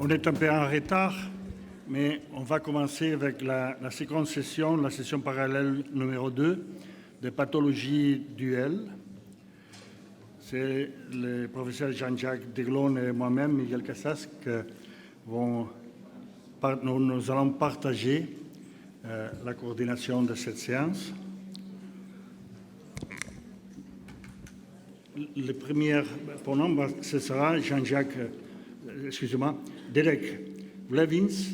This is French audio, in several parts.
On est un peu en retard, mais on va commencer avec la seconde session, la session parallèle numéro 2 de pathologie duel. C'est le professeur Jean-Jacques Deglon et moi-même, Miguel Casas, nous allons partager la coordination de cette séance. Le premier pronom, ce sera Jean-Jacques, Derek Blevins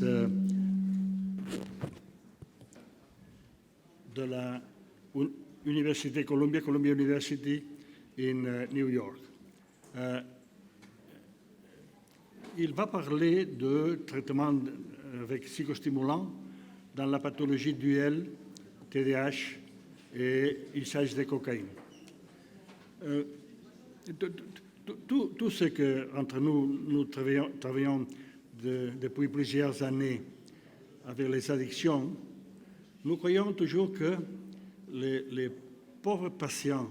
de la Université Columbia University in New York. Il va parler de traitement avec psychostimulants dans la pathologie duel, TDAH et usage de cocaïne. Tout ce que entre nous travaillons depuis plusieurs années avec les addictions, nous croyons toujours que les pauvres patients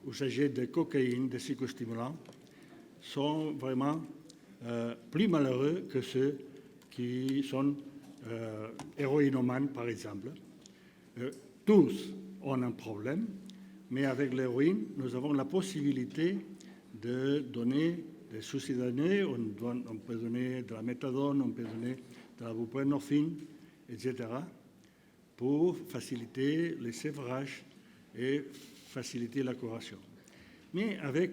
usagers de cocaïne, de psychostimulants, sont vraiment plus malheureux que ceux qui sont héroïnomanes, par exemple. Tous ont un problème, mais avec l'héroïne, nous avons la possibilité de donner des succidanés, on peut donner de la méthadone, on peut donner de la buprenorphine, etc., pour faciliter les séverages et faciliter la curation. Mais avec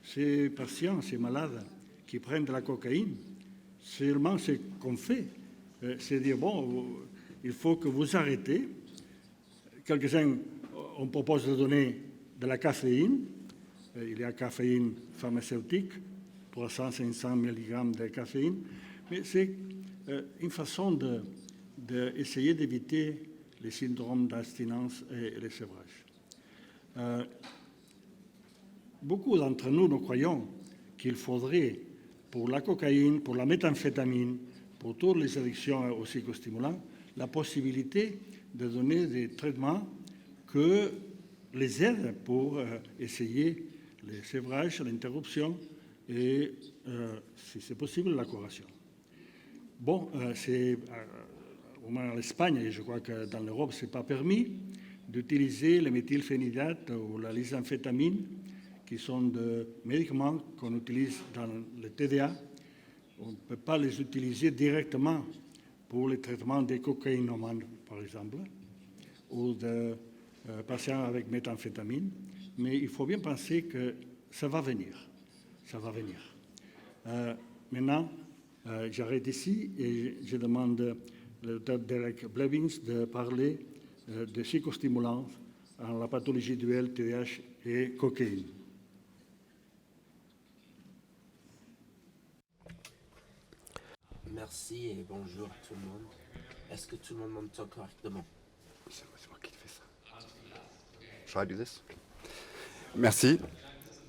ces patients, ces malades qui prennent de la cocaïne, seulement ce qu'on fait, c'est dire, bon, il faut que vous arrêtez. Quelques-uns, on propose de donner de la caféine. Il y a caféine pharmaceutique, 300-500 mg de caféine. Mais c'est une façon d'essayer d'éviter les syndromes d'abstinence et les séverages. Beaucoup d'entre nous croyons qu'il faudrait, pour la cocaïne, pour la méthamphétamine, pour toutes les addictions aux psychostimulants, la possibilité de donner des traitements que les aident pour essayer les séverages, l'interruption et, si c'est possible, la curation. Bon, c'est au moins en Espagne, et je crois que dans l'Europe, ce n'est pas permis d'utiliser le méthylphénidate ou la lysamphétamine, qui sont des médicaments qu'on utilise dans le TDA. On ne peut pas les utiliser directement pour le traitement des cocaïnomanes, par exemple, ou de patients avec méthamphétamine. Mais il faut bien penser que ça va venir. Ça va venir. Maintenant, j'arrête ici et je demande le docteur Derek Blevins de parler de psychostimulants en la pathologie duel, TDAH et cocaïne. Merci et bonjour tout le monde. Est-ce que tout le monde m'entend correctement? C'est moi qui fais ça. Shall I do this? Merci.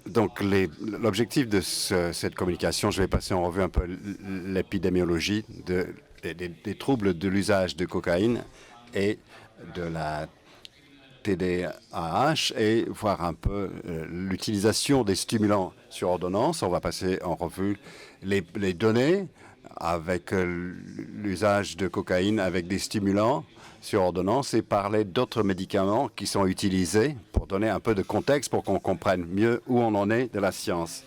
Donc, l'objectif de cette communication, je vais passer en revue un peu l'épidémiologie des troubles de l'usage de cocaïne et de la TDAH et voir un peu l'utilisation des stimulants sur ordonnance. On va passer en revue les données avec l'usage de cocaïne avec des stimulants sur ordonnance et parler d'autres médicaments qui sont utilisés pour donner un peu de contexte pour qu'on comprenne mieux où on en est de la science.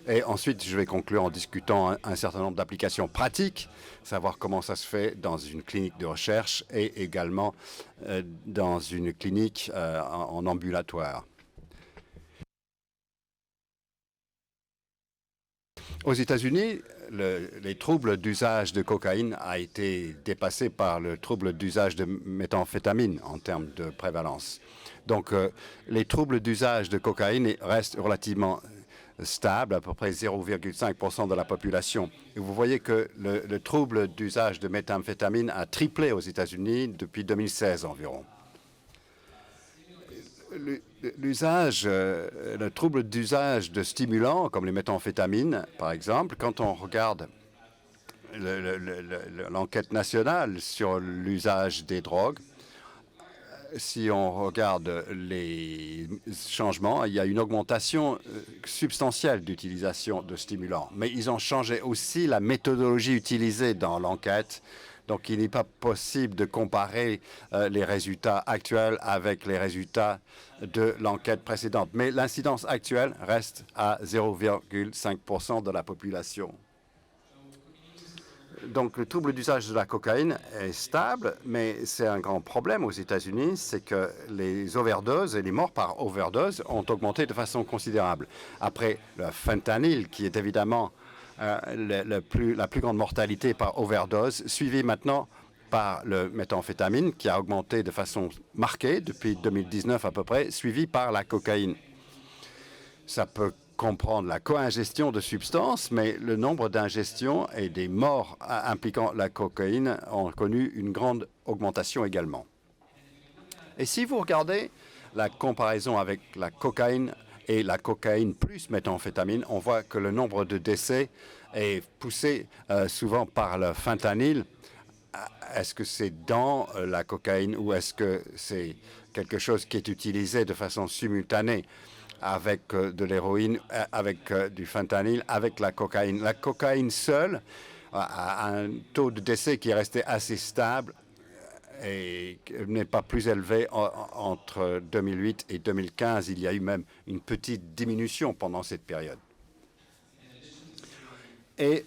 Et ensuite, je vais conclure en discutant un certain nombre d'applications pratiques, savoir comment ça se fait dans une clinique de recherche et également dans une clinique en ambulatoire. Aux États-Unis, les troubles d'usage de cocaïne a été dépassé par le trouble d'usage de méthamphétamine en termes de prévalence. Donc, les troubles d'usage de cocaïne restent relativement stables, à peu près 0,5% de la population. Et vous voyez que le trouble d'usage de méthamphétamine a triplé aux États-Unis depuis 2016 environ. Le trouble d'usage de stimulants, comme les méthamphétamines, par exemple, quand on regarde l'enquête nationale sur l'usage des drogues, si on regarde les changements, il y a une augmentation substantielle d'utilisation de stimulants. Mais ils ont changé aussi la méthodologie utilisée dans l'enquête. Donc, il n'est pas possible de comparer les résultats actuels avec les résultats de l'enquête précédente. Mais l'incidence actuelle reste à 0,5% de la population. Donc, le trouble d'usage de la cocaïne est stable, mais c'est un grand problème aux États-Unis, c'est que les overdoses et les morts par overdose ont augmenté de façon considérable. Après le fentanyl, qui est évidemment la plus grande mortalité par overdose, suivi maintenant par le méthamphétamine, qui a augmenté de façon marquée depuis 2019 à peu près, suivi par la cocaïne. Ça peut comprendre la co-ingestion de substances, mais le nombre d'ingestions et des morts impliquant la cocaïne ont connu une grande augmentation également. Et si vous regardez la comparaison avec la cocaïne et la cocaïne plus méthamphétamine, on voit que le nombre de décès est poussé souvent par le fentanyl. Est-ce que c'est dans la cocaïne ou est-ce que c'est quelque chose qui est utilisé de façon simultanée avec de l'héroïne, avec du fentanyl, avec la cocaïne? La cocaïne seule a un taux de décès qui est resté assez stable et n'est pas plus élevé entre 2008 et 2015. Il y a eu même une petite diminution pendant cette période. Et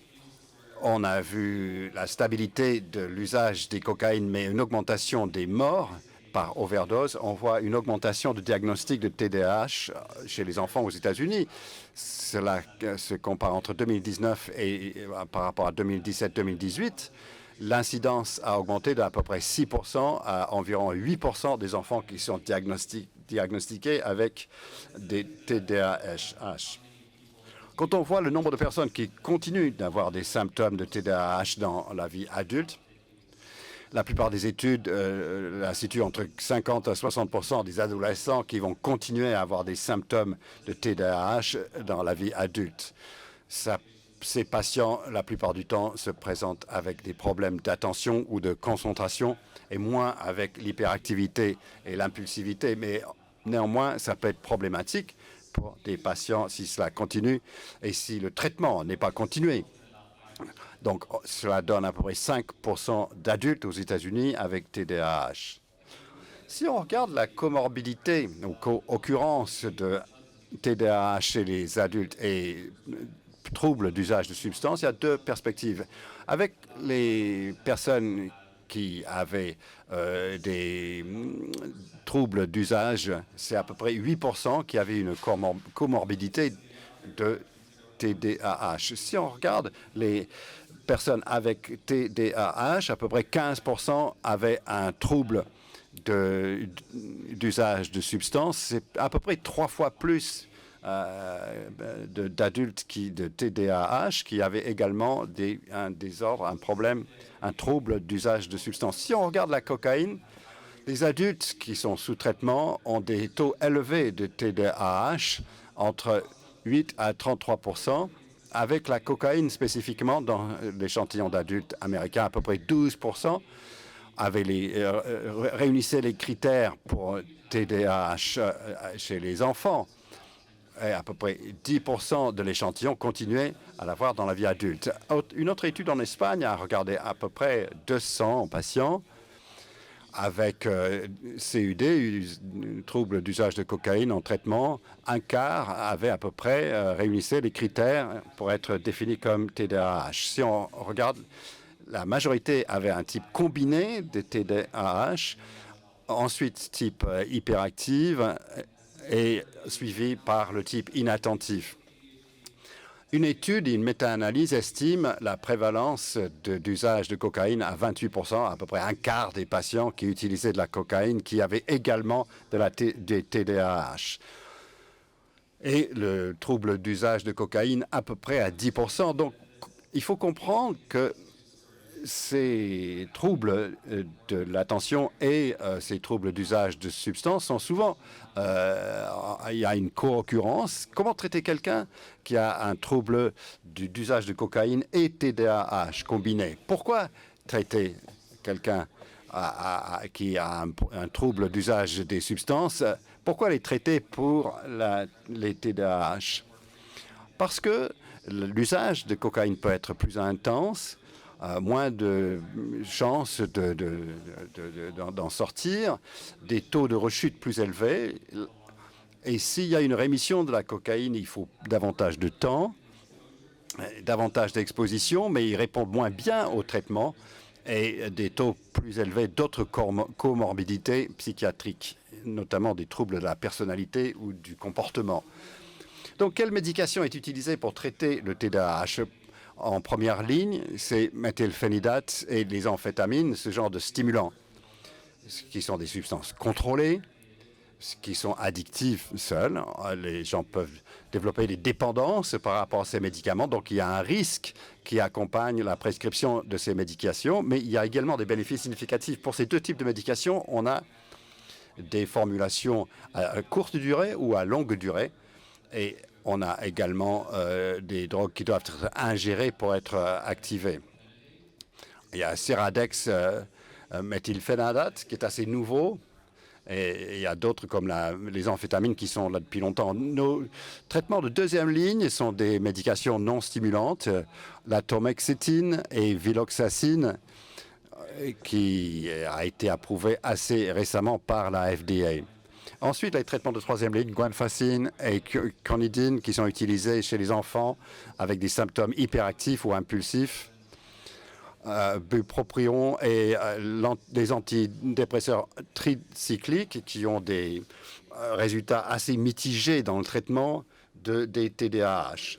on a vu la stabilité de l'usage des cocaïnes, mais une augmentation des morts par overdose. On voit une augmentation de diagnostic de TDAH chez les enfants aux États-Unis. Cela se compare entre 2019 et par rapport à 2017-2018. L'incidence a augmenté d'à peu près 6% à environ 8% des enfants qui sont diagnostiqués avec des TDAH. Quand on voit le nombre de personnes qui continuent d'avoir des symptômes de TDAH dans la vie adulte, la plupart des études la situent entre 50 à 60% des adolescents qui vont continuer à avoir des symptômes de TDAH dans la vie adulte. Ces patients, la plupart du temps, se présentent avec des problèmes d'attention ou de concentration et moins avec l'hyperactivité et l'impulsivité. Mais néanmoins, ça peut être problématique pour des patients si cela continue et si le traitement n'est pas continué. Donc, cela donne à peu près 5% d'adultes aux États-Unis avec TDAH. Si on regarde la comorbidité ou co-occurrence de TDAH chez les adultes et troubles d'usage de substances, il y a deux perspectives. Avec les personnes qui avaient des troubles d'usage, c'est à peu près 8% qui avaient une comorbidité de TDAH. Si on regarde les personnes avec TDAH, à peu près 15% avaient un trouble d'usage de substances. C'est à peu près 3 fois plus d'adultes de TDAH qui avaient également un désordre, un problème, un trouble d'usage de substances. Si on regarde la cocaïne, les adultes qui sont sous traitement ont des taux élevés de TDAH entre 8 à 33%, avec la cocaïne spécifiquement dans l'échantillon d'adultes américains, à peu près 12%, réunissaient les critères pour TDAH chez les enfants. Et à peu près 10% de l'échantillon continuait à l'avoir dans la vie adulte. Une autre étude en Espagne a regardé à peu près 200 patients avec CUD, troubles d'usage de cocaïne en traitement. Un quart avait à peu près réunissait les critères pour être définis comme TDAH. Si on regarde, la majorité avait un type combiné de TDAH, ensuite type hyperactive, et suivi par le type inattentif. Une étude et une méta-analyse estiment la prévalence d'usage de cocaïne à 28%, à peu près un quart des patients qui utilisaient de la cocaïne qui avaient également des TDAH. Et le trouble d'usage de cocaïne à peu près à 10%. Donc, il faut comprendre que ces troubles de l'attention et ces troubles d'usage de substances sont souvent, il y a une co-occurrence. Comment traiter quelqu'un qui a un trouble d'usage de cocaïne et TDAH combiné? Pourquoi traiter quelqu'un qui a un trouble d'usage des substances, pourquoi les traiter pour les TDAH? Parce que l'usage de cocaïne peut être plus intense, moins de chances d'en sortir, des taux de rechute plus élevés. Et s'il y a une rémission de la cocaïne, il faut davantage de temps, davantage d'exposition, mais ils répondent moins bien au traitement et des taux plus élevés d'autres comorbidités psychiatriques, notamment des troubles de la personnalité ou du comportement. Donc, quelle médication est utilisée pour traiter le TDAH? En première ligne, c'est méthylphénidate et les amphétamines, ce genre de stimulants, qui sont des substances contrôlées, qui sont addictives seules. Les gens peuvent développer des dépendances par rapport à ces médicaments. Donc, il y a un risque qui accompagne la prescription de ces médications, mais il y a également des bénéfices significatifs. Pour ces deux types de médications, on a des formulations à courte durée ou à longue durée. Et on a également des drogues qui doivent être ingérées pour être activées. Il y a Ceradex méthylphénidate qui est assez nouveau. Et il y a d'autres comme les amphétamines qui sont là depuis longtemps. Nos traitements de deuxième ligne sont des médications non stimulantes, la tormexétine et viloxacine, qui a été approuvé assez récemment par la FDA. Ensuite, les traitements de troisième ligne, guanfacine et clonidine, qui sont utilisés chez les enfants avec des symptômes hyperactifs ou impulsifs. Bupropion et des antidépresseurs tricycliques qui ont des résultats assez mitigés dans le traitement des TDAH.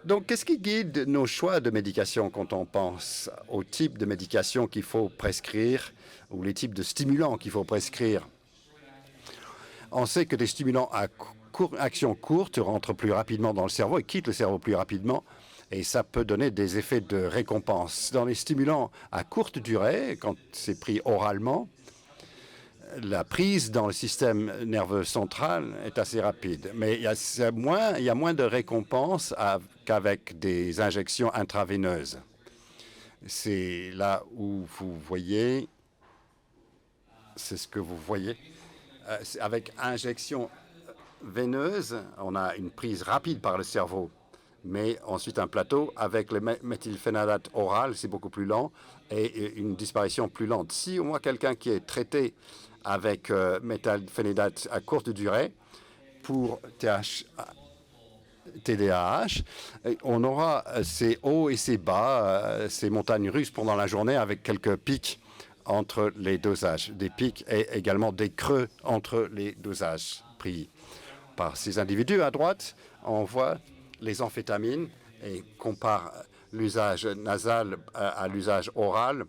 Donc, qu'est-ce qui guide nos choix de médication quand on pense au type de médication qu'il faut prescrire ou les types de stimulants qu'il faut prescrire? On sait que des stimulants à action courte rentrent plus rapidement dans le cerveau et quittent le cerveau plus rapidement. Et ça peut donner des effets de récompense. Dans les stimulants à courte durée, quand c'est pris oralement, la prise dans le système nerveux central est assez rapide. Mais il y a moins de récompense qu'avec des injections intraveineuses. C'est là où vous voyez, c'est ce que vous voyez. Avec injection veineuse, on a une prise rapide par le cerveau. Mais ensuite un plateau avec le méthylphénidate oral, c'est beaucoup plus lent et une disparition plus lente. Si on voit quelqu'un qui est traité avec méthylphénidate à courte durée pour TDAH, on aura ces hauts et ces bas, ces montagnes russes pendant la journée avec quelques pics entre les dosages, des pics et également des creux entre les dosages pris par ces individus. À droite, on voit les amphétamines et compare l'usage nasal à l'usage oral.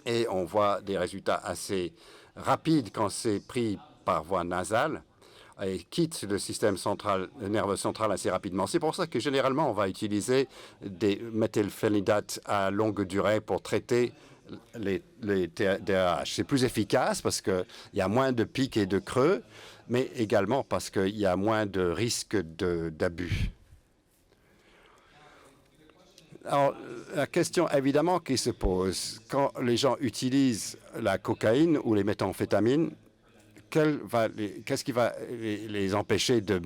Et on voit des résultats assez rapides quand c'est pris par voie nasale et quitte le système central, le nerveux central assez rapidement. C'est pour ça que généralement, on va utiliser des méthylphénidates à longue durée pour traiter les TDAH. C'est plus efficace parce qu'il y a moins de pics et de creux, mais également parce qu'il y a moins de risques d'abus. Alors, la question évidemment qui se pose, quand les gens utilisent la cocaïne ou les méthamphétamines, qu'est-ce qui va les empêcher de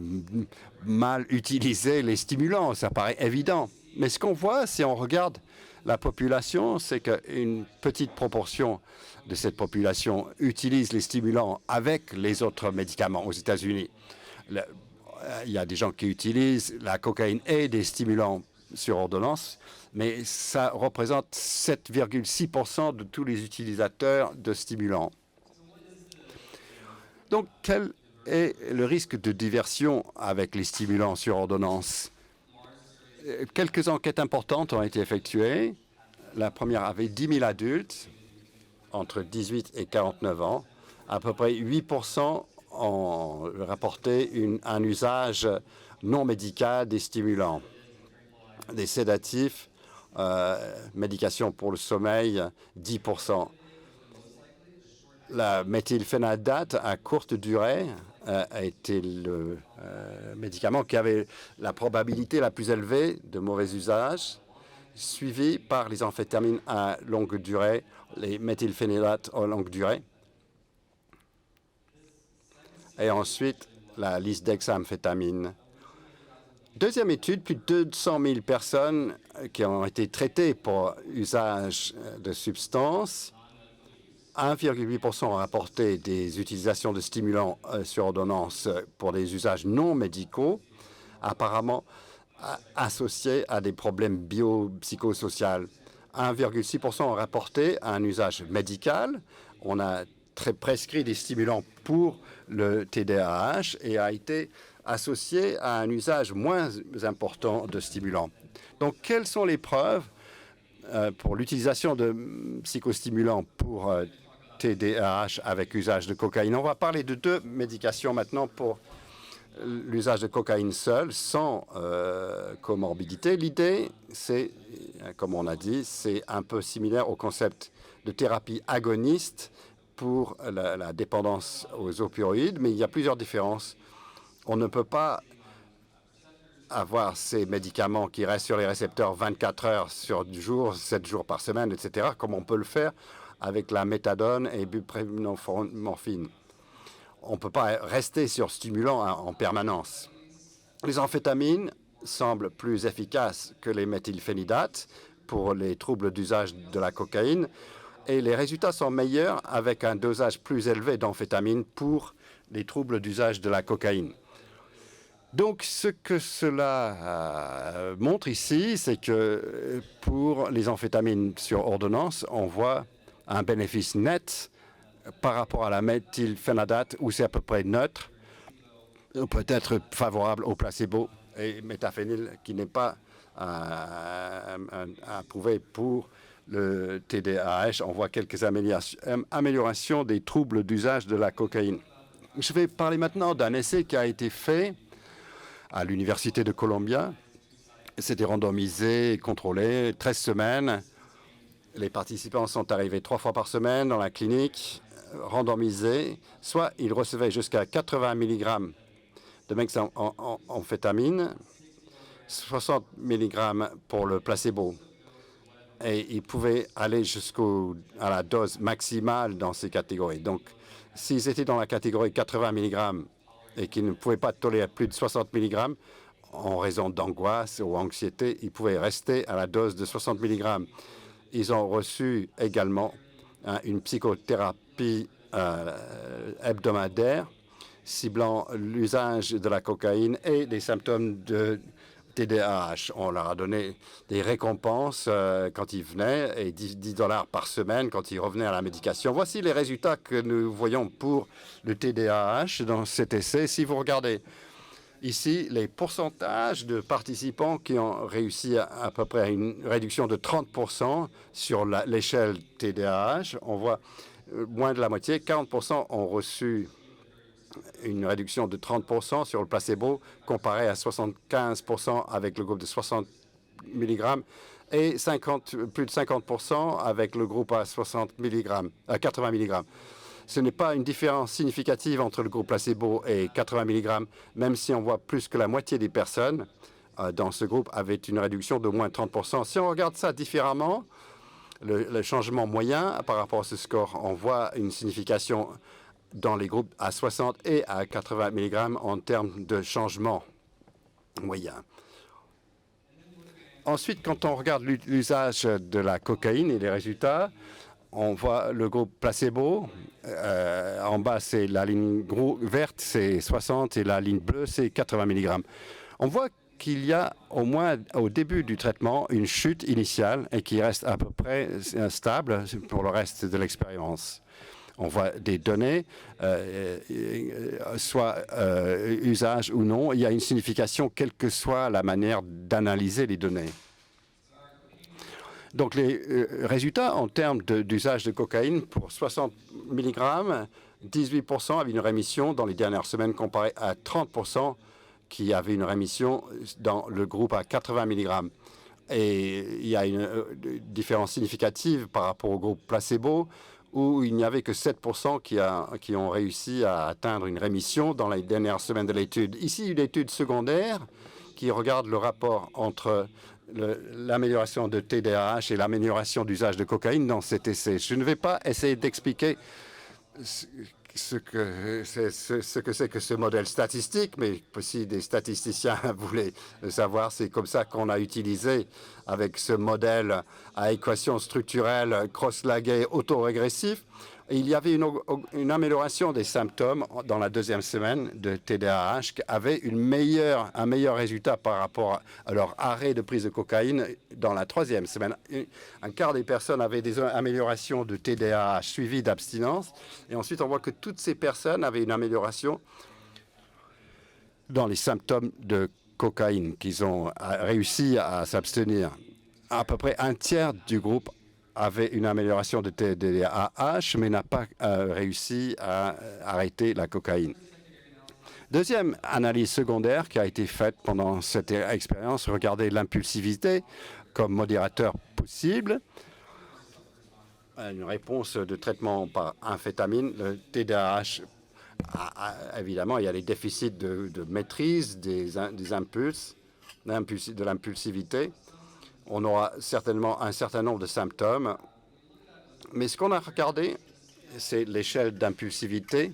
mal utiliser les stimulants? Ça paraît évident. Mais ce qu'on voit, si on regarde la population, c'est qu'une petite proportion de cette population utilise les stimulants avec les autres médicaments aux États-Unis. Il y a des gens qui utilisent la cocaïne et des stimulants sur ordonnance, mais ça représente 7,6% de tous les utilisateurs de stimulants. Donc, quel est le risque de diversion avec les stimulants sur ordonnance? Quelques enquêtes importantes ont été effectuées. La première avait 10 000 adultes entre 18 et 49 ans. À peu près 8% ont rapporté un usage non médical des stimulants, des sédatifs, médication pour le sommeil, 10%. La méthylphénidate à courte durée a été le médicament qui avait la probabilité la plus élevée de mauvais usage. suivi par les amphétamines à longue durée, les méthylphénidates à longue durée. Et ensuite, la liste d'hexamphétamines. Deuxième étude, plus de 200 000 personnes qui ont été traitées pour usage de substances. 1,8% ont rapporté des utilisations de stimulants sur ordonnance pour des usages non médicaux, apparemment associés à des problèmes biopsychosociaux. 1,6% ont rapporté un usage médical. On a prescrit des stimulants pour le TDAH et a été associé à un usage moins important de stimulants. Donc, quelles sont les preuves pour l'utilisation de psychostimulants pour TDAH avec usage de cocaïne? On va parler de deux médications maintenant pour l'usage de cocaïne seul, sans comorbidité. L'idée, c'est, comme on a dit, c'est un peu similaire au concept de thérapie agoniste pour la dépendance aux opioïdes, mais il y a plusieurs différences. On ne peut pas avoir ces médicaments qui restent sur les récepteurs 24 heures sur du jour, 7 jours par semaine, etc., comme on peut le faire avec la méthadone et buprenorphine. On ne peut pas rester sur stimulant en permanence. Les amphétamines semblent plus efficaces que les méthylphénidates pour les troubles d'usage de la cocaïne, et les résultats sont meilleurs avec un dosage plus élevé d'amphétamines pour les troubles d'usage de la cocaïne. Donc, ce que cela montre ici, c'est que pour les amphétamines sur ordonnance, on voit un bénéfice net par rapport à la méthylphénidate, où c'est à peu près neutre, peut-être favorable au placebo, et méthaphényl qui n'est pas approuvé pour le TDAH. On voit quelques améliorations des troubles d'usage de la cocaïne. Je vais parler maintenant d'un essai qui a été fait à l'Université de Columbia. C'était randomisé, contrôlé, 13 semaines. Les participants sont arrivés 3 fois par semaine dans la clinique, randomisés. Soit ils recevaient jusqu'à 80 mg de méthamphétamine, 60 mg pour le placebo. Et ils pouvaient aller jusqu'à la dose maximale dans ces catégories. Donc, s'ils étaient dans la catégorie 80 mg et qu'ils ne pouvaient pas tolérer plus de 60 mg, en raison d'angoisse ou anxiété, ils pouvaient rester à la dose de 60 mg. Ils ont reçu également une psychothérapie hebdomadaire ciblant l'usage de la cocaïne et les symptômes de TDAH. On leur a donné des récompenses quand ils venaient et $10 par semaine quand ils revenaient à la médication. Voici les résultats que nous voyons pour le TDAH dans cet essai. Si vous regardez ici les pourcentages de participants qui ont réussi à peu près à une réduction de 30% sur l'échelle TDAH, on voit moins de la moitié, 40% ont reçu une réduction de 30% sur le placebo, comparé à 75% avec le groupe de 60 mg et plus de 50% avec le groupe à 80 mg. Ce n'est pas une différence significative entre le groupe placebo et 80 mg, même si on voit plus que la moitié des personnes dans ce groupe avaient une réduction de moins de 30%. Si on regarde ça différemment, le changement moyen par rapport à ce score, on voit une signification dans les groupes à 60 et à 80 mg en termes de changement moyen. Ensuite, quand on regarde l'usage de la cocaïne et les résultats, on voit le groupe placebo. En bas, c'est la ligne verte, c'est 60, et la ligne bleue, c'est 80 mg. On voit qu'il y a au moins au début du traitement une chute initiale et qui reste à peu près stable pour le reste de l'expérience. On voit des données, soit usage ou non. Il y a une signification, quelle que soit la manière d'analyser les données. Donc, les résultats en termes d'usage de cocaïne pour 60 mg, 18% avaient une rémission dans les dernières semaines, comparé à 30% qui avaient une rémission dans le groupe à 80 mg. Et il y a une différence significative par rapport au groupe placebo, où il n'y avait que 7% qui ont réussi à atteindre une rémission dans les dernières semaines de l'étude. Ici, une étude secondaire qui regarde le rapport entre l'amélioration de TDAH et l'amélioration d'usage de cocaïne dans cet essai. Je ne vais pas essayer d'expliquer ce que c'est que ce modèle statistique, mais si des statisticiens voulaient le savoir, c'est comme ça qu'on a utilisé avec ce modèle à équation structurelle cross-laguée autorégressif. Il y avait une amélioration des symptômes dans la deuxième semaine de TDAH qui avait un meilleur résultat par rapport à leur arrêt de prise de cocaïne dans la troisième semaine. Un quart des personnes avaient des améliorations de TDAH suivies d'abstinence. Et ensuite, on voit que toutes ces personnes avaient une amélioration dans les symptômes de cocaïne, qu'ils ont réussi à s'abstenir. À peu près un tiers du groupe avait une amélioration de TDAH, mais n'a pas réussi à arrêter la cocaïne. Deuxième analyse secondaire qui a été faite pendant cette expérience, regardez l'impulsivité comme modérateur possible. Une réponse de traitement par amphétamine, le TDAH, évidemment, il y a les déficits de maîtrise des impulses, de l'impulsivité. On aura certainement un certain nombre de symptômes. Mais ce qu'on a regardé, c'est l'échelle d'impulsivité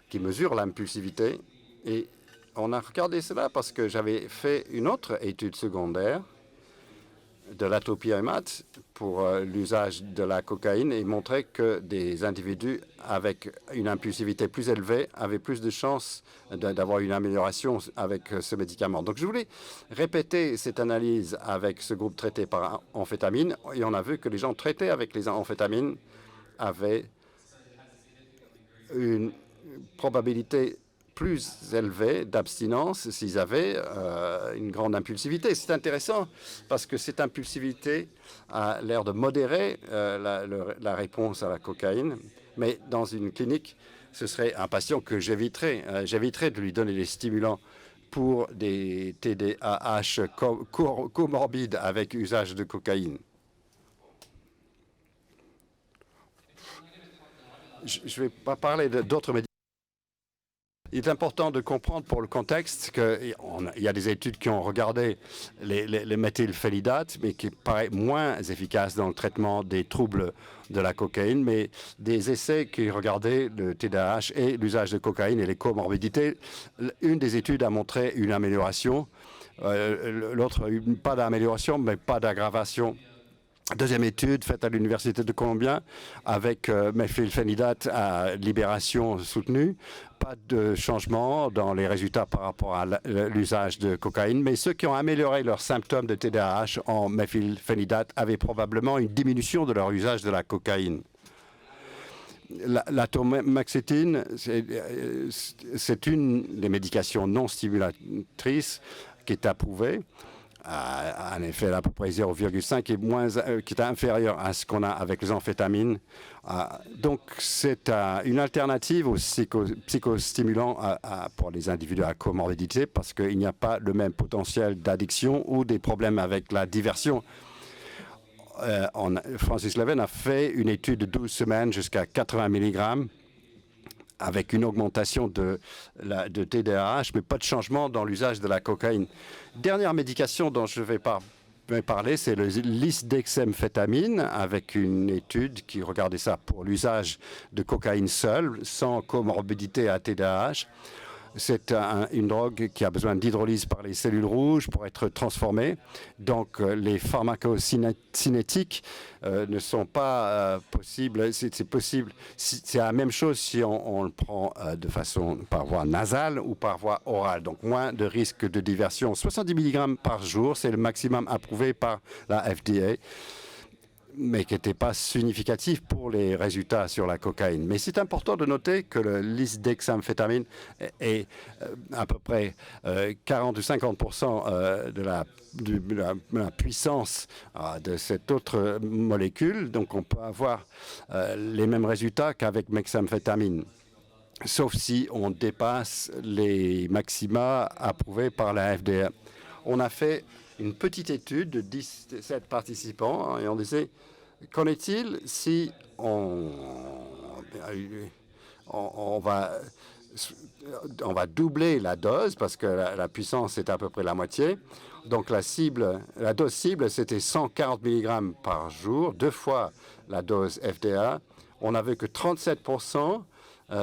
qui mesure l'impulsivité. Et on a regardé cela parce que j'avais fait une autre étude secondaire de l'atopiamate pour l'usage de la cocaïne et montrait que des individus avec une impulsivité plus élevée avaient plus de chances d'avoir une amélioration avec ce médicament. Donc je voulais répéter cette analyse avec ce groupe traité par amphétamine et on a vu que les gens traités avec les amphétamines avaient une probabilité plus élevée d'abstinence s'ils avaient une grande impulsivité. C'est intéressant parce que cette impulsivité a l'air de modérer la réponse à la cocaïne. Mais dans une clinique, ce serait un patient que j'éviterais. J'éviterais de lui donner des stimulants pour des TDAH comorbides avec usage de cocaïne. Je ne vais pas parler d'autres médicaments. Il est important de comprendre pour le contexte qu'il y a des études qui ont regardé les méthylphénidates, mais qui paraissent moins efficaces dans le traitement des troubles de la cocaïne, mais des essais qui regardaient le TDAH et l'usage de cocaïne et les comorbidités. Une des études a montré une amélioration, l'autre, pas d'amélioration, mais pas d'aggravation. Deuxième étude faite à l'Université de Columbia avec méthylphénidate à libération soutenue. Pas de changement dans les résultats par rapport à l'usage de cocaïne, mais ceux qui ont amélioré leurs symptômes de TDAH en méthylphénidate avaient probablement une diminution de leur usage de la cocaïne. L'atomoxétine, c'est une des médications non stimulatrices qui est approuvée. Un effet à peu près 0,5 qui est inférieur à ce qu'on a avec les amphétamines. Donc, c'est une alternative aux psychostimulants pour les individus à comorbidité parce qu'il n'y a pas le même potentiel d'addiction ou des problèmes avec la diversion. Francis Leven a fait une étude de 12 semaines jusqu'à 80 mg avec une augmentation de TDAH, mais pas de changement dans l'usage de la cocaïne. Dernière médication dont je vais parler, c'est le lisdexamphétamine, avec une étude qui regardait ça pour l'usage de cocaïne seule, sans comorbidité à TDAH. C'est une drogue qui a besoin d'hydrolyse par les cellules rouges pour être transformée. Donc, les pharmacocinétiques ne sont pas possibles. C'est possible. C'est la même chose si on le prend de façon par voie nasale ou par voie orale. Donc, moins de risque de diversion. 70 mg par jour, c'est le maximum approuvé par la FDA, mais qui n'était pas significatif pour les résultats sur la cocaïne. Mais c'est important de noter que le lisdexamphétamine est à peu près 40 ou 50% de la puissance de cette autre molécule. Donc, on peut avoir les mêmes résultats qu'avec mexamphétamine, sauf si on dépasse les maxima approuvés par la FDA. On a fait une petite étude de 17 participants et on disait, qu'en est-il si on va doubler la dose parce que la puissance est à peu près la moitié. Donc la dose cible, c'était 140 mg par jour, 2 fois la dose FDA. On a vu que 37%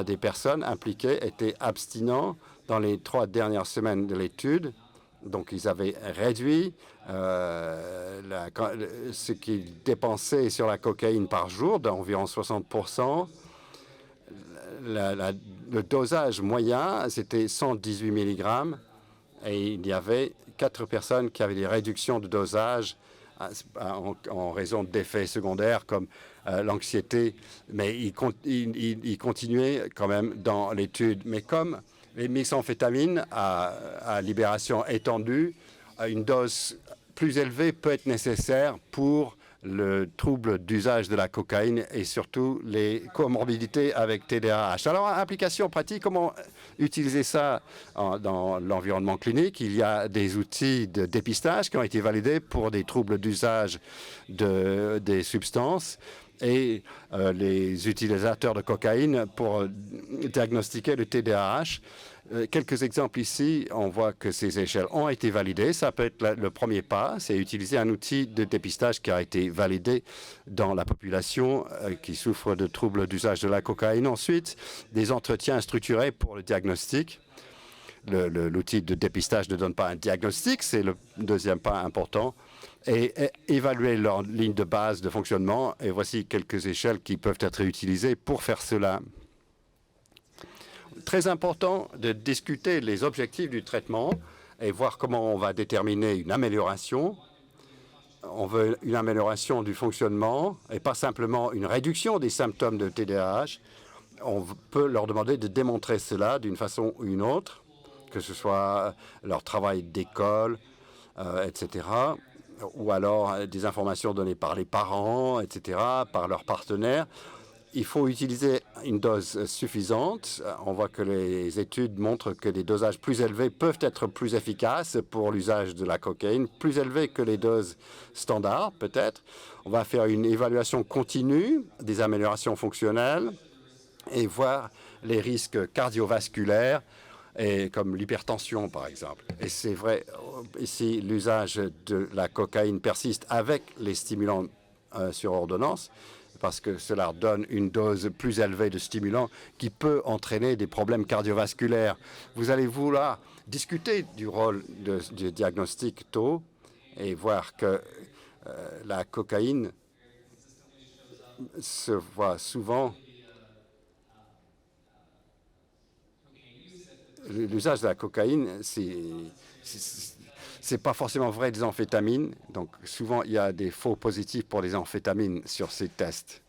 des personnes impliquées étaient abstinents dans les 3 dernières semaines de l'étude. Donc, ils avaient réduit ce qu'ils dépensaient sur la cocaïne par jour d'environ 60%. Le dosage moyen, c'était 118 mg. Et il y avait 4 personnes qui avaient des réductions de dosage en raison d'effets secondaires comme l'anxiété. Mais ils continuaient quand même dans l'étude. Mais comme les méthamphétamines à libération étendue, une dose plus élevée peut être nécessaire pour le trouble d'usage de la cocaïne et surtout les comorbidités avec TDAH. Alors, application pratique, comment utiliser ça dans l'environnement clinique? Il y a des outils de dépistage qui ont été validés pour des troubles d'usage des substances et les utilisateurs de cocaïne pour diagnostiquer le TDAH. Quelques exemples ici, on voit que ces échelles ont été validées. Ça peut être le premier pas, c'est utiliser un outil de dépistage qui a été validé dans la population qui souffre de troubles d'usage de la cocaïne. Ensuite, des entretiens structurés pour le diagnostic. L'outil de dépistage ne donne pas un diagnostic, c'est le deuxième pas important. Et évaluer leur ligne de base de fonctionnement. Et voici quelques échelles qui peuvent être utilisées pour faire cela. Très important de discuter les objectifs du traitement et voir comment on va déterminer une amélioration. On veut une amélioration du fonctionnement et pas simplement une réduction des symptômes de TDAH. On peut leur demander de démontrer cela d'une façon ou une autre, que ce soit leur travail d'école, etc., ou alors des informations données par les parents, etc., par leurs partenaires. Il faut utiliser une dose suffisante. On voit que les études montrent que des dosages plus élevés peuvent être plus efficaces pour l'usage de la cocaïne, plus élevés que les doses standards, peut-être. On va faire une évaluation continue des améliorations fonctionnelles et voir les risques cardiovasculaires, et comme l'hypertension, par exemple. Et c'est vrai, ici, l'usage de la cocaïne persiste avec les stimulants sur ordonnance, parce que cela donne une dose plus élevée de stimulants qui peut entraîner des problèmes cardiovasculaires. Vous allez vouloir discuter du rôle du diagnostic tôt et voir que la cocaïne se voit souvent. L'usage de la cocaïne, c'est pas forcément vrai des amphétamines. Donc, souvent, il y a des faux positifs pour les amphétamines sur ces tests.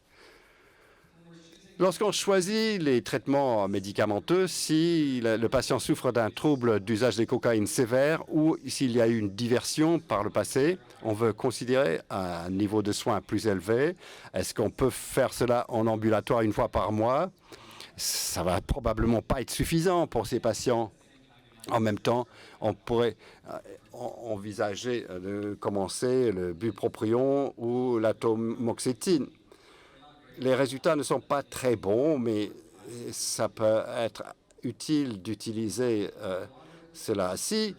Lorsqu'on choisit les traitements médicamenteux, si le patient souffre d'un trouble d'usage de cocaïne sévère ou s'il y a eu une diversion par le passé, on veut considérer un niveau de soins plus élevé. Est-ce qu'on peut faire cela en ambulatoire une fois par mois? Ça va probablement pas être suffisant pour ces patients. En même temps, on pourrait envisager de commencer le bupropion ou l'atomoxétine. Les résultats ne sont pas très bons, mais ça peut être utile d'utiliser cela. Si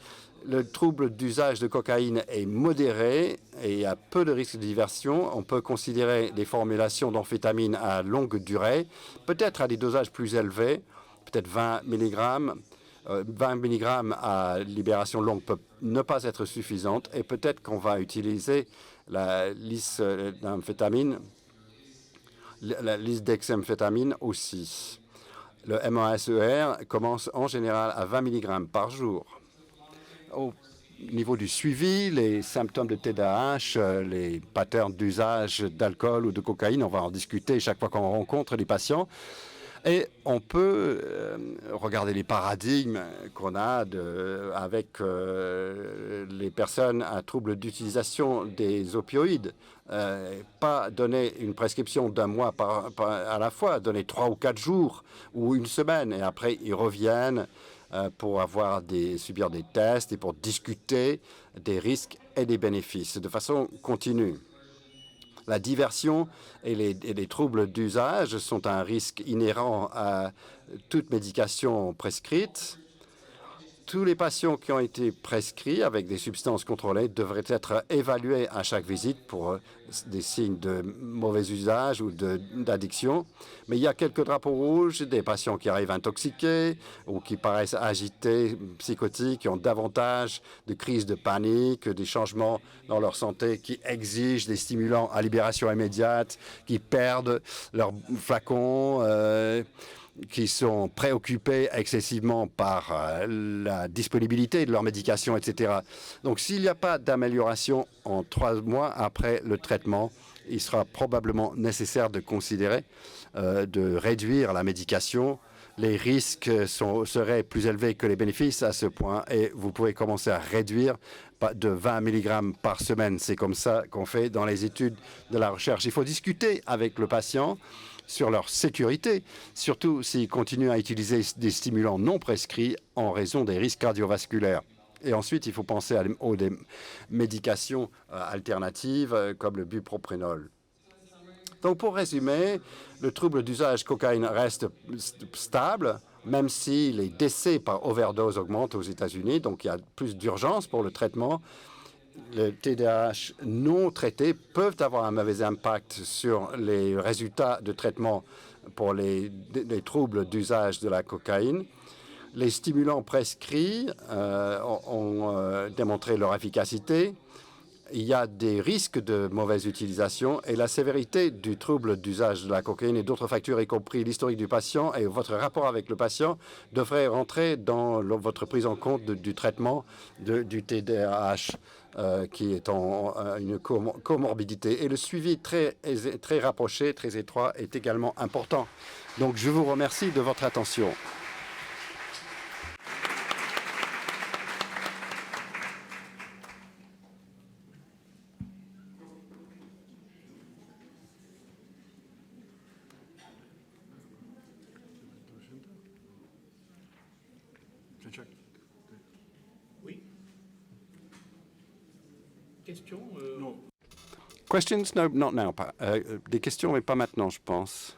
le trouble d'usage de cocaïne est modéré et il y a peu de risques de diversion, on peut considérer des formulations d'amphétamines à longue durée, peut-être à des dosages plus élevés, peut-être 20 mg. 20 mg à libération longue peut ne pas être suffisante et peut-être qu'on va utiliser la lisdexamphétamine aussi. Le MASER commence en général à 20 mg par jour. Au niveau du suivi, les symptômes de TDAH, les patterns d'usage d'alcool ou de cocaïne, on va en discuter chaque fois qu'on rencontre les patients. Et on peut regarder les paradigmes qu'on a avec les personnes à trouble d'utilisation des opioïdes. Pas donner une prescription d'un mois à la fois, donner 3 ou 4 jours ou une semaine. Et après, ils reviennent pour subir des tests et pour discuter des risques et des bénéfices de façon continue. La diversion et les troubles d'usage sont un risque inhérent à toute médication prescrite. Tous les patients qui ont été prescrits avec des substances contrôlées devraient être évalués à chaque visite pour des signes de mauvais usage ou d'addiction. Mais il y a quelques drapeaux rouges, des patients qui arrivent intoxiqués ou qui paraissent agités, psychotiques, qui ont davantage de crises de panique, des changements dans leur santé qui exigent des stimulants à libération immédiate, qui perdent leur flacon, qui sont préoccupés excessivement par la disponibilité de leur médication, etc. Donc, s'il n'y a pas d'amélioration en 3 mois après le traitement, il sera probablement nécessaire de considérer de réduire la médication. Les risques seraient plus élevés que les bénéfices à ce point et vous pouvez commencer à réduire de 20 mg par semaine. C'est comme ça qu'on fait dans les études de la recherche. Il faut discuter avec le patient sur leur sécurité, surtout s'ils continuent à utiliser des stimulants non prescrits en raison des risques cardiovasculaires. Et ensuite, il faut penser aux médications alternatives comme le bupropion. Donc, pour résumer, le trouble d'usage cocaïne reste stable, même si les décès par overdose augmentent aux États-Unis. Donc, il y a plus d'urgence pour le traitement. Les TDAH non traités peuvent avoir un mauvais impact sur les résultats de traitement pour les troubles d'usage de la cocaïne. Les stimulants prescrits ont démontré leur efficacité. Il y a des risques de mauvaise utilisation et la sévérité du trouble d'usage de la cocaïne et d'autres facteurs, y compris l'historique du patient et votre rapport avec le patient, devraient rentrer dans votre prise en compte du traitement du TDAH. Qui est une comorbidité. Et le suivi très rapproché, très étroit est également important. Donc, je vous remercie de votre attention. Oui. Questions Non. Questions? No, not now. Des questions, mais pas maintenant, je pense.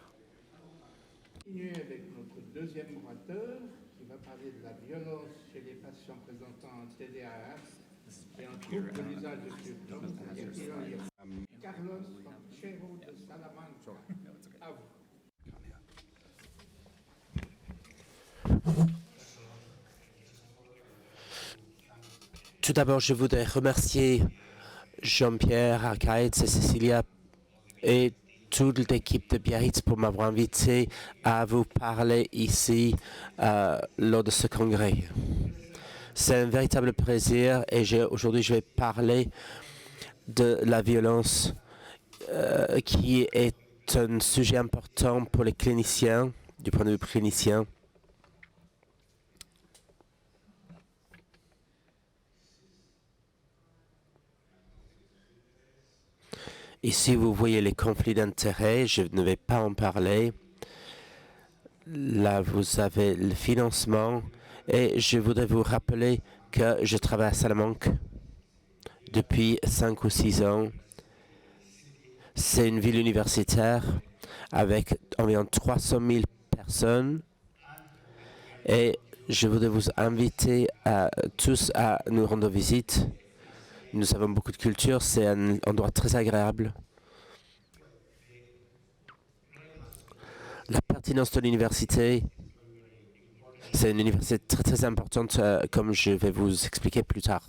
Continuer avec notre deuxième orateur qui va parler de la violence chez les patients présentant un TDAH et un trouble de l'usage de substances. Carlos Conchero de Salamanca. À vous. Tout d'abord, je voudrais remercier Jean-Pierre, Arcaïtz et Cécilia et toute l'équipe de Biarritz pour m'avoir invité à vous parler ici lors de ce congrès. C'est un véritable plaisir et aujourd'hui je vais parler de la violence qui est un sujet important pour les cliniciens, du point de vue clinicien. Ici, vous voyez les conflits d'intérêts. Je ne vais pas en parler. Là, vous avez le financement. Et je voudrais vous rappeler que je travaille à Salamanque depuis 5 ou 6 ans. C'est une ville universitaire avec environ 300 000 personnes. Et je voudrais vous inviter tous à nous rendre visite. Nous avons beaucoup de culture, c'est un endroit très agréable. La pertinence de l'université, c'est une université très très importante, comme je vais vous expliquer plus tard.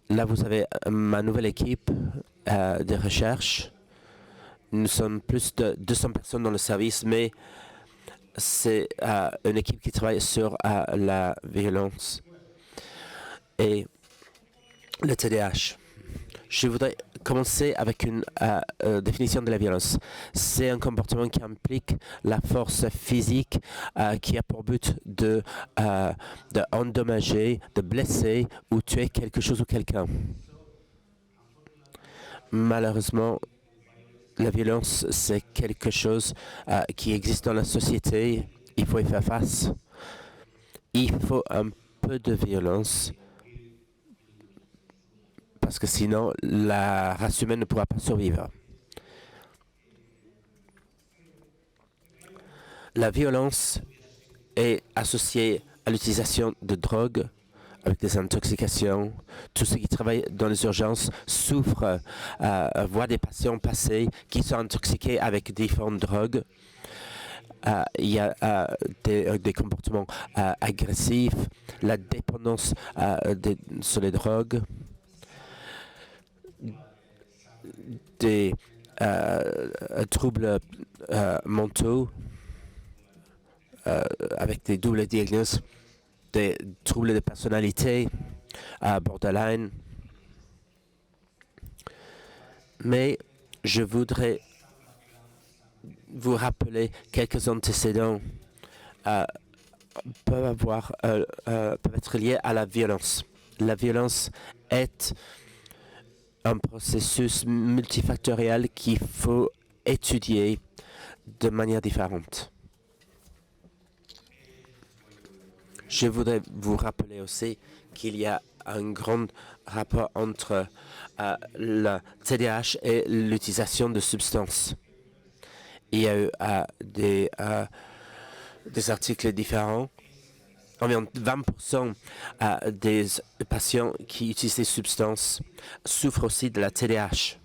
Là, vous avez ma nouvelle équipe de recherche. Nous sommes plus de 200 personnes dans le service, mais c'est une équipe qui travaille sur la violence et le TDAH. Je voudrais commencer avec une définition de la violence. C'est un comportement qui implique la force physique qui a pour but de endommager, de blesser ou tuer quelque chose ou quelqu'un. Malheureusement, la violence, c'est quelque chose qui existe dans la société. Il faut y faire face. Il faut un peu de violence parce que sinon, la race humaine ne pourra pas survivre. La violence est associée à l'utilisation de drogues, avec des intoxications. Tous ceux qui travaillent dans les urgences souffrent, voient des patients passer qui sont intoxiqués avec différentes drogues. Il y a des comportements agressifs, la dépendance sur les drogues, des troubles mentaux avec des doubles diagnostics, des troubles de personnalité, borderline. Mais je voudrais vous rappeler quelques antécédents peuvent être liés à la violence. La violence est un processus multifactoriel qu'il faut étudier de manière différente. Je voudrais vous rappeler aussi qu'il y a un grand rapport entre le TDAH et l'utilisation de substances. Il y a eu des articles différents. Environ 20% des patients qui utilisent ces substances souffrent aussi de la TDAH.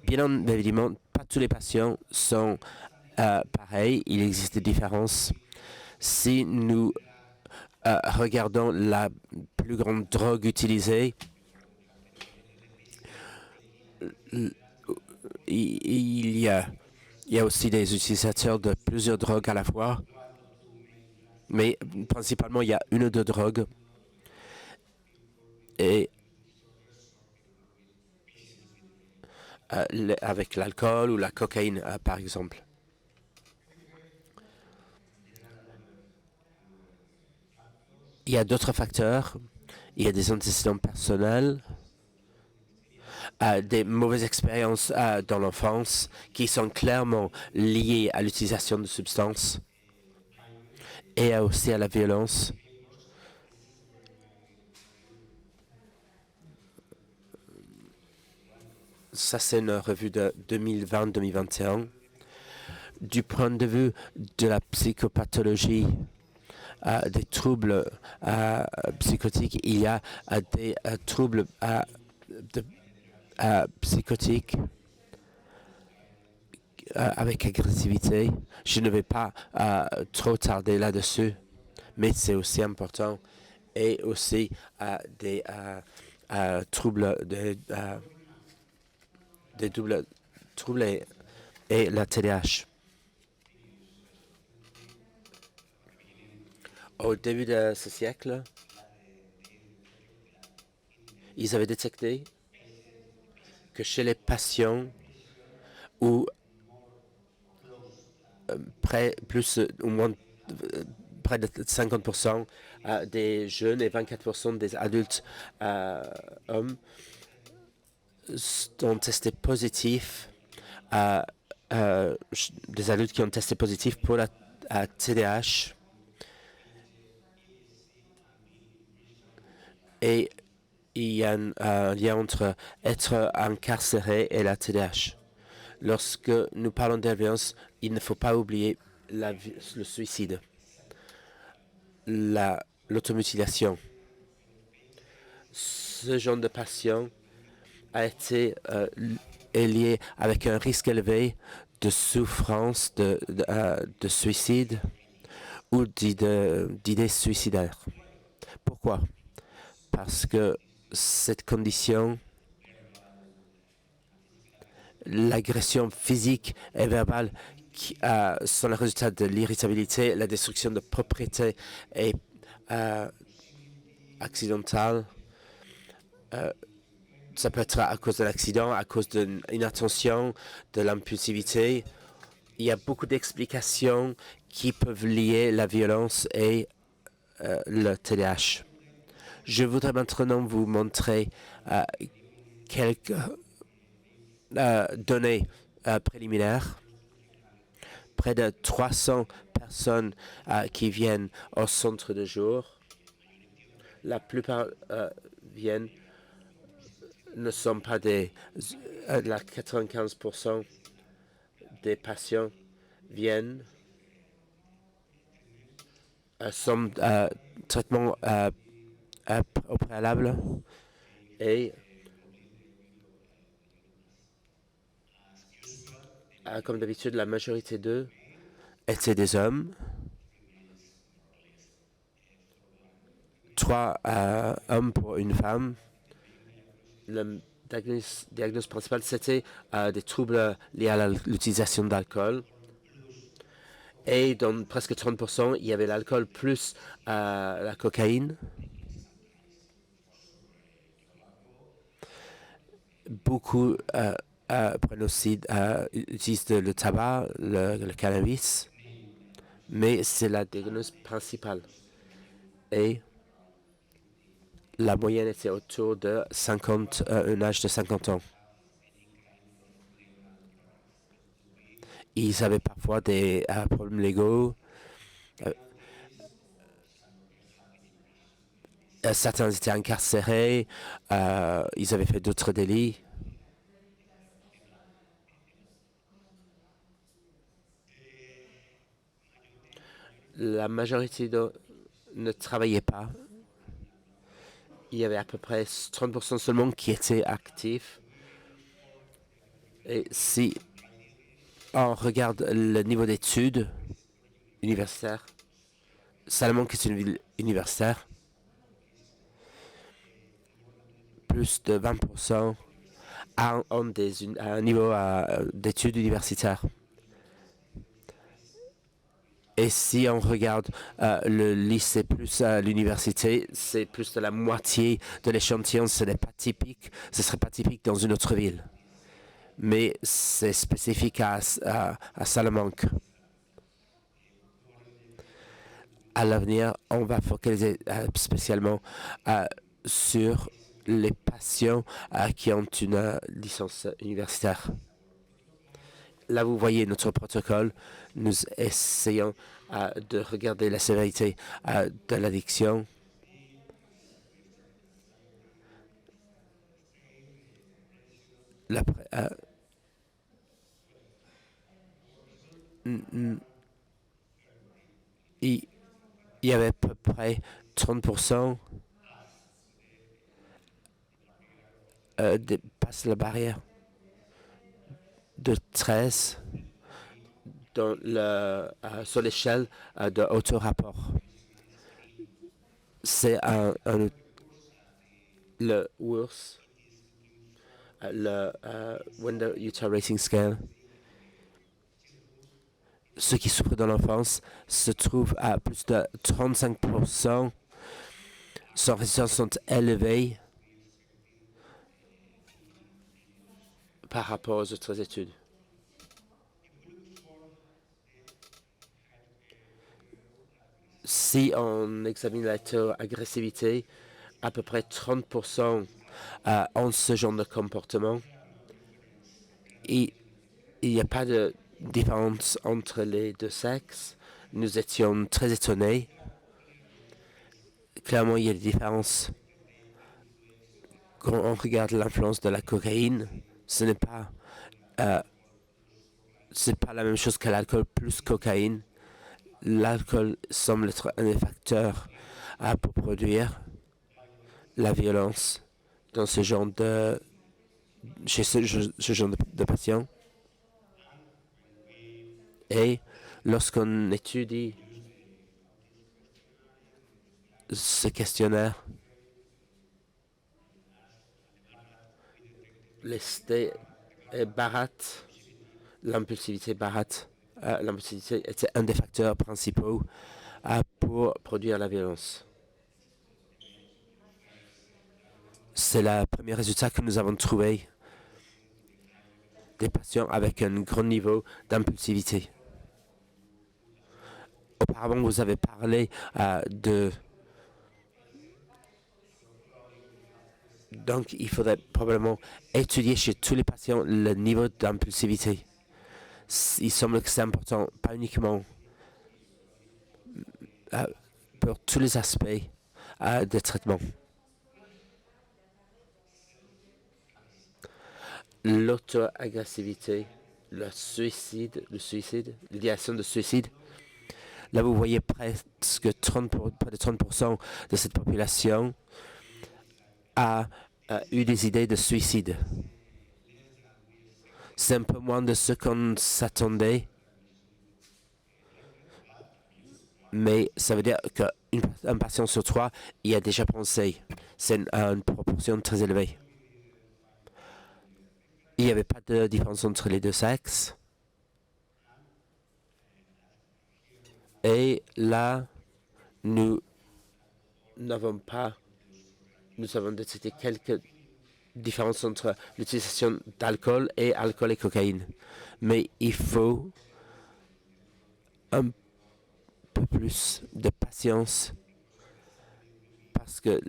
Bien évidemment, pas tous les patients sont pareils. Il existe des différences. Si nous regardons la plus grande drogue utilisée, il y a aussi des utilisateurs de plusieurs drogues à la fois, mais principalement il y a une ou deux drogues. Et avec l'alcool ou la cocaïne, par exemple. Il y a d'autres facteurs. Il y a des antécédents personnels, des mauvaises expériences dans l'enfance qui sont clairement liées à l'utilisation de substances et aussi à la violence. Ça, c'est une revue de 2020-2021. Du point de vue de la psychopathologie, des troubles psychotiques, il y a des troubles psychotiques avec agressivité. Je ne vais pas trop tarder là-dessus, mais c'est aussi important. Et aussi des troubles, des doubles troubles et la TDAH. Au début de ce siècle, ils avaient détecté que chez les patients où près de 50% des jeunes et 24% des adultes hommes ont testé positif, des adultes qui ont testé positif pour la TDAH. Et il y a un lien entre être incarcéré et la TDAH. Lorsque nous parlons de la violence, il ne faut pas oublier le suicide, l'automutilation. Ce genre de patient est lié avec un risque élevé de souffrance, de suicide ou d'idées suicidaires. Pourquoi? Parce que cette condition, l'agression physique et verbale sont le résultat de l'irritabilité, la destruction de propriété et accidentale. Ça peut être à cause de l'accident, à cause d'une inattention, de l'impulsivité. Il y a beaucoup d'explications qui peuvent lier la violence et le TDAH. Je voudrais maintenant vous montrer quelques données préliminaires. Près de 300 personnes qui viennent au centre de jour. La plupart ne sont pas des... 95% des patients viennent sans traitement au préalable. Et comme d'habitude, la majorité d'eux étaient des hommes. 3 hommes pour une femme. Le diagnostic principal, c'était des troubles liés à l'utilisation d'alcool. Et dans presque 30%, il y avait l'alcool plus la cocaïne. Beaucoup prennent aussi, utilisent le tabac, le cannabis, mais c'est la diagnostic principale. Et la moyenne était autour de un âge de 50 ans. Ils avaient parfois des problèmes légaux. Certains étaient incarcérés. Ils avaient fait d'autres délits. La majorité ne travaillaient pas. Il y avait à peu près 30% seulement qui étaient actifs. Et si on regarde le niveau d'études universitaires, Salamanque est une ville universitaire. Plus de 20% ont un niveau d'études universitaires. Et si on regarde le lycée plus l'université, c'est plus de la moitié de l'échantillon. Ce n'est pas typique. Ce ne serait pas typique dans une autre ville. Mais c'est spécifique à Salamanque. À l'avenir, on va focaliser spécialement sur les patients qui ont une licence universitaire. Là, vous voyez notre protocole. Nous essayons de regarder la sévérité de l'addiction. Il y avait à peu près 30% dépassent la barrière de 13 sur l'échelle de auto-rapport. C'est le WURS, le Window Utah Rating Scale. Ceux qui souffrent dans l'enfance se trouvent à plus de 35%. Sans résistance sont élevés par rapport aux autres études. Si on examine la agressivité, à peu près 30% ont ce genre de comportement. Et il n'y a pas de différence entre les deux sexes. Nous étions très étonnés. Clairement, il y a des différences. Quand on regarde l'influence de la cocaïne, ce n'est pas la même chose que l'alcool plus cocaïne. L'alcool semble être un des facteurs pour produire la violence dans chez ce genre de patients. Et lorsqu'on étudie ce questionnaire, l'impulsivité était un des facteurs principaux pour produire la violence. C'est le premier résultat que nous avons trouvé des patients avec un grand niveau d'impulsivité. Auparavant, vous avez parlé Donc, il faudrait probablement étudier chez tous les patients le niveau d'impulsivité. Il semble que c'est important, pas uniquement pour tous les aspects des traitements. L'auto-agressivité, le suicide, l'idéation de suicide, Là, vous voyez presque près de 30% de cette population a eu des idées de suicide. C'est un peu moins de ce qu'on s'attendait, mais ça veut dire qu'un patient sur 3 y a déjà pensé. C'est une proportion très élevée. Il n'y avait pas de différence entre les deux sexes. Et là, nous avons détecté quelques différences entre l'utilisation d'alcool et cocaïne. Mais il faut un peu plus de patience parce que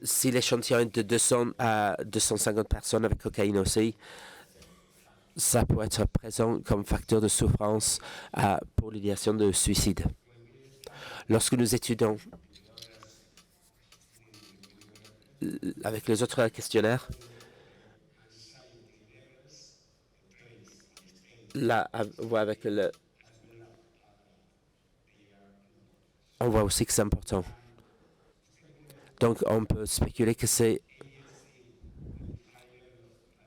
si l'échantillon est de 200 à 250 personnes avec cocaïne aussi, ça peut être présent comme facteur de souffrance pour l'idéation de suicide. Lorsque nous étudions avec les autres questionnaires, là, on voit aussi que c'est important. Donc, on peut spéculer que c'est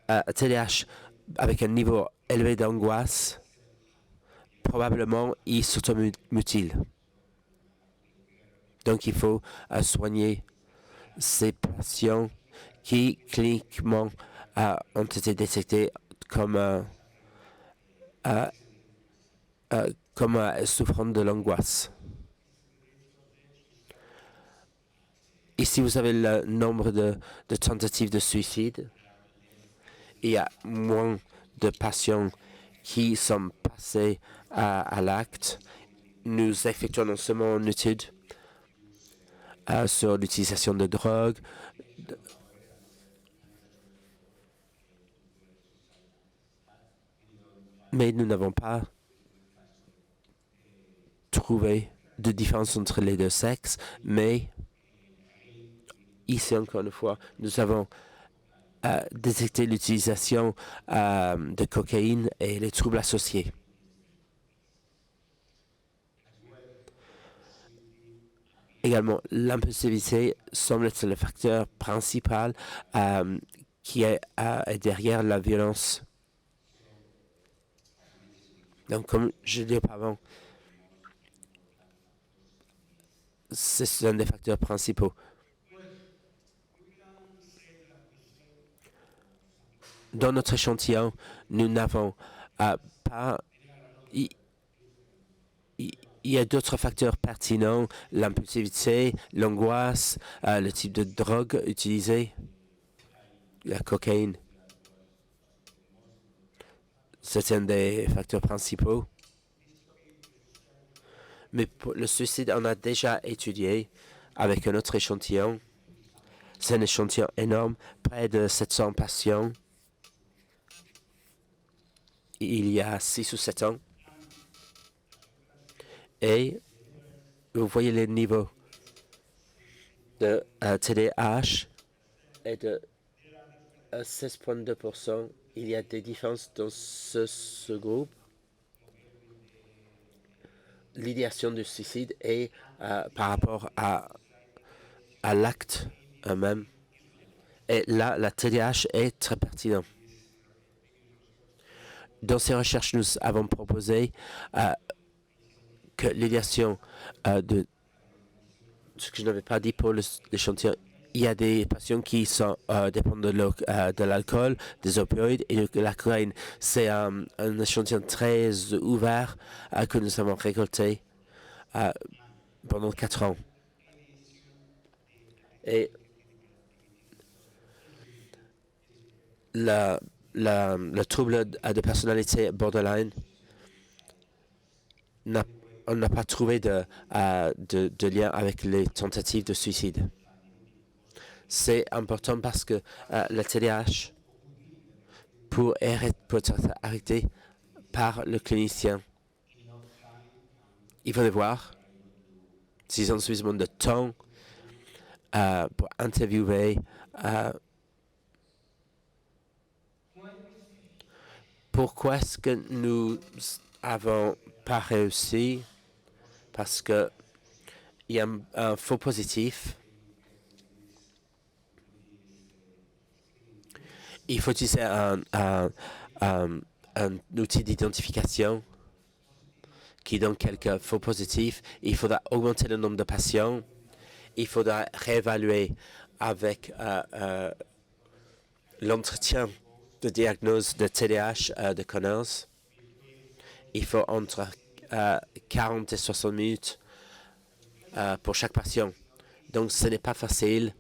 TDAH avec un niveau élevé d'angoisse, probablement il s'automutile. Donc, il faut soigner ces patients qui cliniquement ont été détectés comme souffrant de l'angoisse. Ici, vous avez le nombre de tentatives de suicide. Il y a moins de patients qui sont passés à l'acte. Nous effectuons non seulement une étude sur l'utilisation de drogue, mais nous n'avons pas trouvé de différence entre les deux sexes, mais ici, encore une fois, nous avons détecté l'utilisation de cocaïne et les troubles associés. Également, l'impulsivité semble être le facteur principal qui est derrière la violence. Donc, comme je l'ai dit auparavant, c'est un des facteurs principaux. Dans notre échantillon, nous n'avons pas... Il y a d'autres facteurs pertinents, l'impulsivité, l'angoisse, le type de drogue utilisée, la cocaïne. C'est un des facteurs principaux. Mais pour le suicide, on a déjà étudié avec un autre échantillon. C'est un échantillon énorme, près de 700 patients. Il y a 6 ou 7 ans. Et vous voyez les niveaux de TDAH est de 16,2%. Il y a des différences dans ce groupe. L'idéation du suicide est par rapport à l'acte même. Et là, la TDAH est très pertinente. Dans ces recherches, nous avons proposé que l'idéation de ce que je n'avais pas dit pour l'échantillon, il y a des patients qui sont dépendent de l'alcool, des opioïdes et de la cocaïne. C'est un échantillon très ouvert que nous avons récolté pendant 4 ans. Et le trouble de personnalité borderline, on n'a pas trouvé de lien avec les tentatives de suicide. C'est important parce que le TDAH peut être arrêté par le clinicien. Il faut le voir s'ils ont suffisamment de temps pour interviewer. Pourquoi est-ce que nous avons pas réussi parce qu'il y a un faux positif. Il faut utiliser un outil d'identification qui donne quelques faux positifs. Il faudra augmenter le nombre de patients. Il faudra réévaluer avec l'entretien de diagnose de TDAH de Connors. Il faut entre 40 et 60 minutes pour chaque patient. Donc, ce n'est pas facile.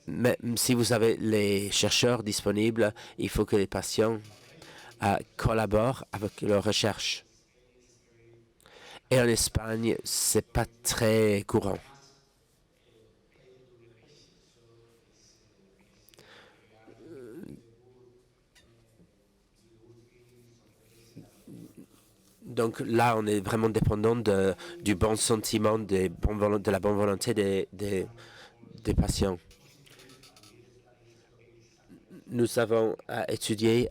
Mais si vous avez les chercheurs disponibles, il faut que les patients collaborent avec leurs recherches. Et en Espagne, ce n'est pas très courant. Donc là, on est vraiment dépendant du bon sentiment, de la bonne volonté des patients. Nous avons étudié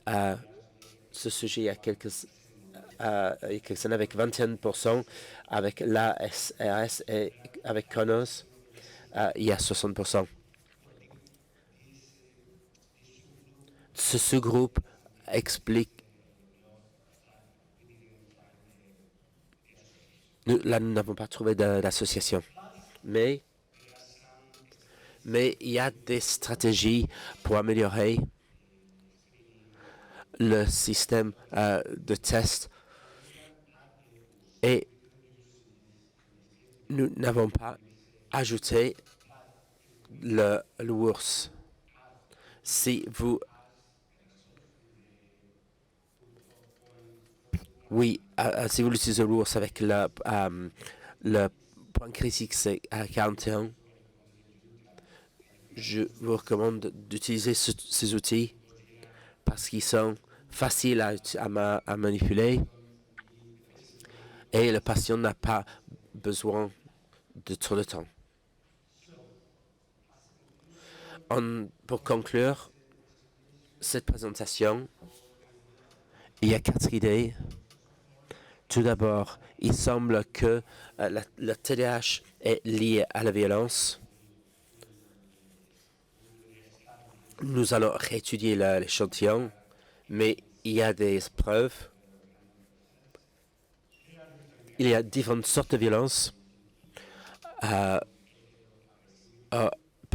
ce sujet il y a quelques années avec 21%, avec l'ASRS et avec Connors, il y a 60%. Ce sous-groupe explique. Là, nous n'avons pas trouvé d'association. Mais il y a des stratégies pour améliorer le système de test. Et nous n'avons pas ajouté le WURS. Si vous l'utilisez le WURS avec le point critique, c'est à 41. Je vous recommande d'utiliser ces outils parce qu'ils sont faciles à manipuler et le patient n'a pas besoin de trop de temps. Pour conclure cette présentation, il y a 4 idées. Tout d'abord, il semble que le TDAH est lié à la violence. Nous allons réétudier l'échantillon, mais il y a des preuves. Il y a différentes sortes de violences, pas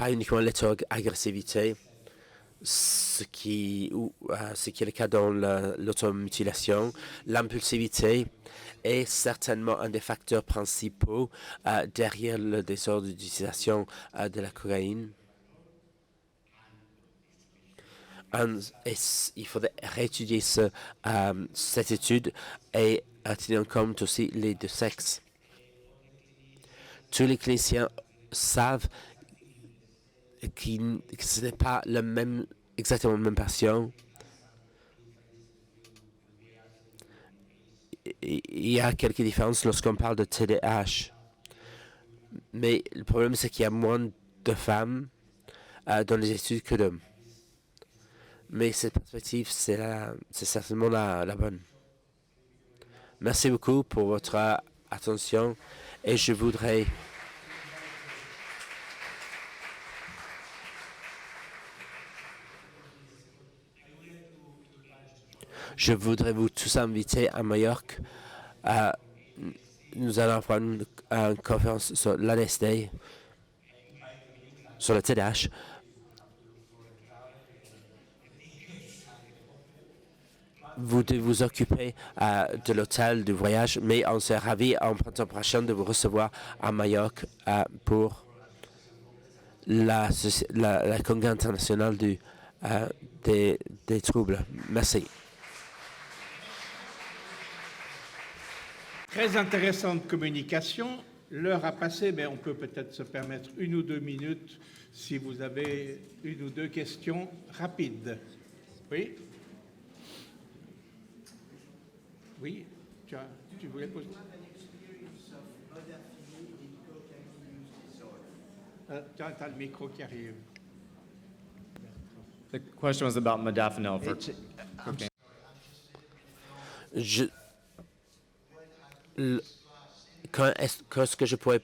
uniquement l'agressivité, ce qui est le cas dans l'automutilation. L'impulsivité est certainement un des facteurs principaux derrière le désordre d'utilisation de la cocaïne. Il faudrait réétudier cette étude et tenir en compte aussi les deux sexes. Tous les cliniciens savent que ce n'est pas exactement le même patient. Il y a quelques différences lorsqu'on parle de TDAH. Mais le problème, c'est qu'il y a moins de femmes dans les études que d'hommes. Mais cette perspective, c'est certainement la bonne. Merci beaucoup pour votre attention et je voudrais vous tous inviter à Majorque. Nous allons avoir une conférence sur l'ADSD, sur le TDAH. Vous devez vous occuper de l'hôtel, du voyage, mais on serait ravis en printemps prochain de vous recevoir à Majorque pour la congrès international des troubles. Merci. Très intéressante communication. L'heure a passé, mais on peut peut-être se permettre 1 ou 2 minutes si vous avez 1 ou 2 questions rapides. Oui? Oui, tu voulais poser? Tu as le micro qui arrive. The question was about modafinil for cocaine. Qu'est-ce que je pourrais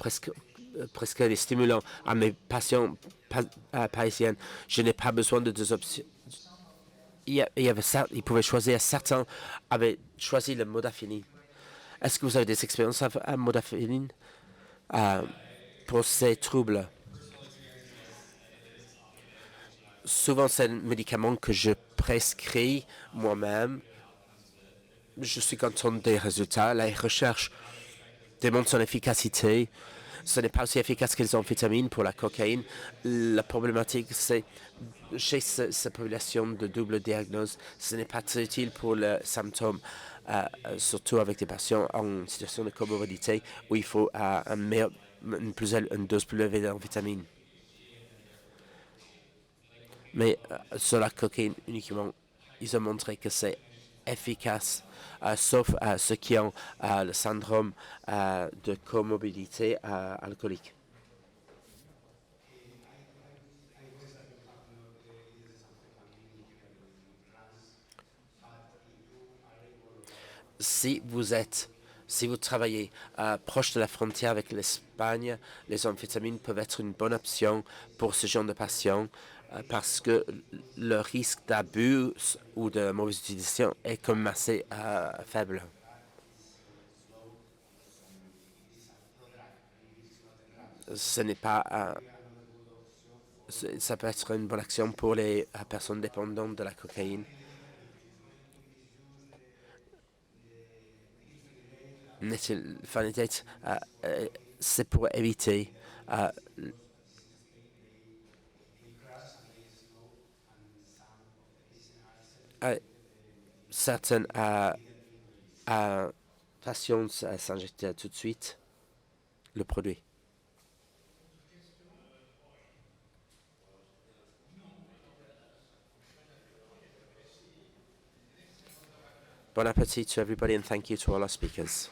prescrire des stimulants à mes patients parisiennes? Je n'ai pas besoin de deux options. Ils pouvaient choisir. Certains avaient choisi le modafinil. Est-ce que vous avez des expériences à modafinil pour ces troubles? Souvent, c'est un médicament que je prescris moi-même. Je suis content des résultats. La recherche démontre son efficacité. Ce n'est pas aussi efficace que les amphétamines pour la cocaïne. La problématique, c'est chez cette population de double diagnose, ce n'est pas très utile pour les symptômes, surtout avec des patients en situation de comorbidité où il faut une dose plus élevée d'amphétamine. Mais sur la cocaïne uniquement, ils ont montré que c'est efficace, sauf ceux qui ont le syndrome de comorbidité alcoolique. Si vous travaillez proche de la frontière avec l'Espagne, les amphétamines peuvent être une bonne option pour ce genre de patients parce que le risque d'abus ou de mauvaise utilisation est quand même assez faible. Ce n'est pas... ça peut être une bonne action pour les personnes dépendantes de la cocaïne. Méthylphénidate, c'est pour éviter certaines patients s'injectent tout de suite le produit. Bon appétit to everybody and thank you to all our speakers.